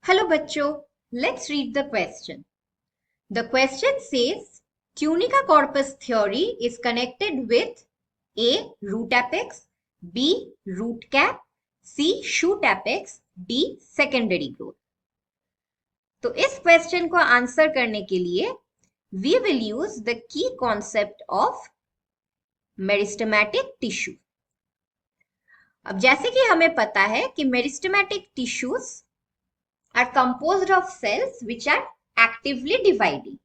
Hello bachcho, let's read the question. The question says tunica corpus theory is connected with A. root apex, B. root cap, C. shoot apex, D. secondary growth. तो इस question को answer करने के लिए we will use the key concept of meristematic tissue. अब जैसे कि हमें पता है कि meristematic tissues are composed of cells which are actively dividing.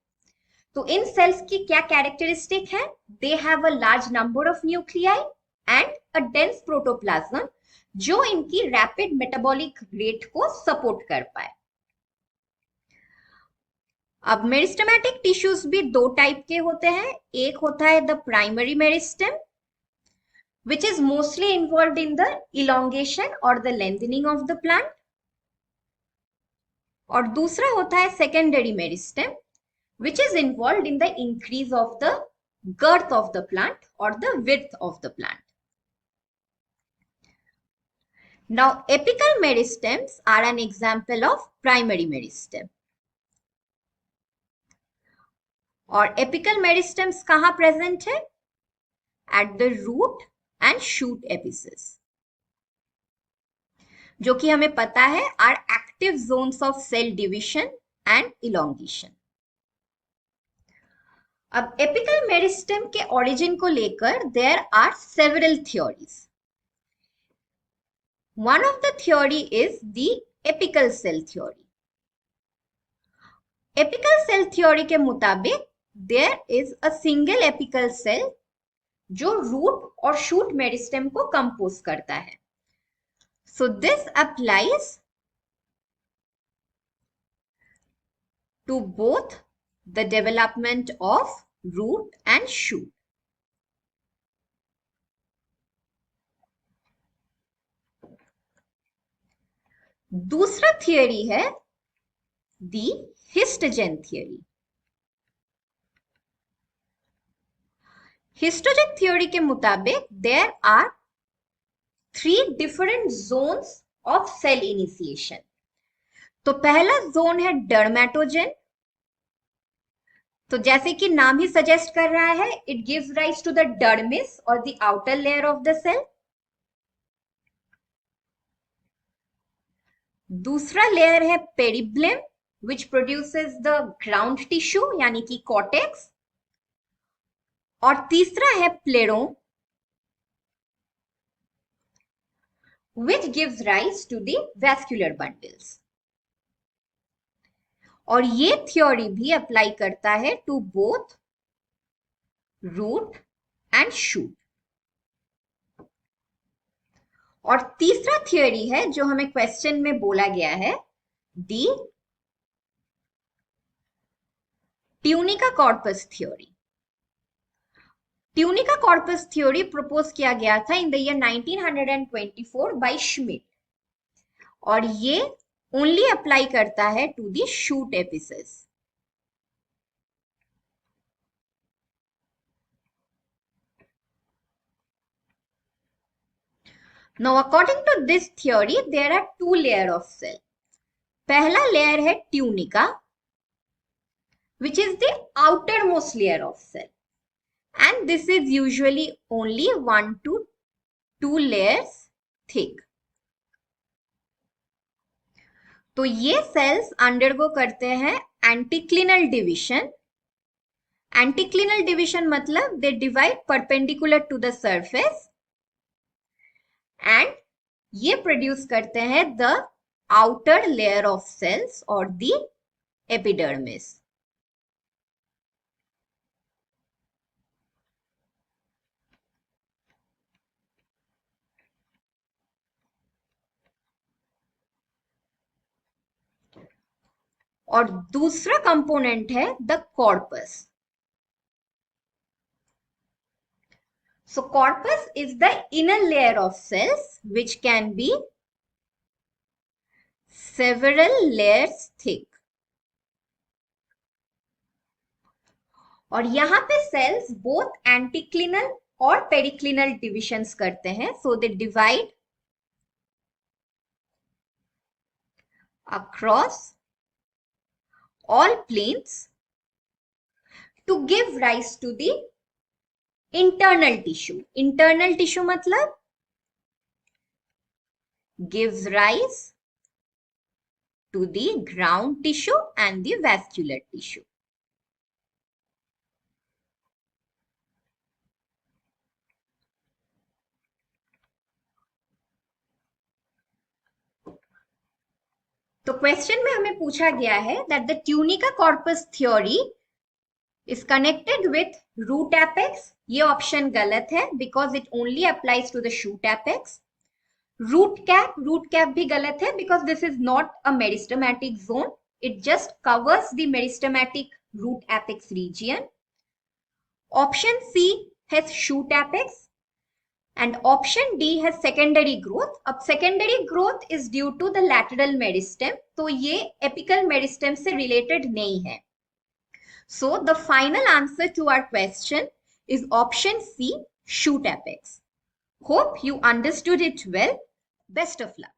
तो इन सेल्स की क्या कैरेक्टरिस्टिक है? They have a large number of nuclei and a dense protoplasm जो इनकी रैपिड मेटाबॉलिक रेट को सपोर्ट कर पाए। अब मेरिस्टेमेटिक टिश्यूज भी दो टाइप के होते हैं। एक होता है the primary meristem which is mostly involved in the elongation or the lengthening of the plant, और दूसरा होता है secondary meristem which is involved in the increase of the girth of the plant or the width of the plant. Now, apical meristems are an example of primary meristem. और apical meristems कहाँ present है? At the root and shoot apices, जो कि हमें पता है are active zones of cell division and elongation. अब apical meristem के ओरिजिन को लेकर there are several theories. One of the theory is the apical cell theory. Apical cell theory के मुताबिक there is a single apical cell जो root और shoot meristem को compose करता है। So this applies to both the development of root and shoot. दूसरा theory है the histogen theory. Histogen theory के मुताबिक there are 3 different zones of cell initiation. तो पहला जोन है डर्मेटोजेन। तो जैसे कि नाम ही सजेस्ट कर रहा है, it gives rise to the dermis और the outer layer of the cell. दूसरा लेयर है periblem which produces the ground tissue यानी कि कॉर्टेक्स, और तीसरा है plerome which gives rise to the vascular bundles. और ये थ्योरी भी अप्लाई करता है to both root and shoot. और तीसरा थ्योरी है जो हमें क्वेश्चन में बोला गया है the tunica corpus theory. Tunica corpus theory propose किया गया था in the year 1924 by Schmidt, और ये ओनली अप्लाई करता है to the shoot apices. Now, according to this theory, there are 2 layers of cell. पहला लेयर है tunica which is the outermost layer of cell, and this is usually only 1 to 2 layers thick. तो ये sales undergo करते हैं एंटीक्लिनल division. Anticlinal division मतलब they divide perpendicular to the surface and ये produce करते हैं the outer layer of cells और the epidermis. और दूसरा कंपोनेंट है the corpus. So corpus is the inner layer of cells which can be several layers thick. और यहाँ पे सेल्स बोथ एंटीक्लिनल और पेरिक्लिनल डिविजन्स करते हैं, so they divide across all planes to give rise to the internal tissue. Internal tissue मतलब gives rise to the ground tissue and the vascular tissue. तो question में हमें पूछा गया है that the tunica corpus theory is connected with root apex. ये option गलत है because it only applies to the shoot apex. Root cap भी गलत है because this is not a meristematic zone. It just covers the meristematic root apex region. Option C has shoot apex and option D has secondary growth. अब secondary growth is due to the lateral meristem, तो ये apical meristem से related नहीं है. So the final answer to our question is option C, shoot apex. Hope you understood it well. Best of luck.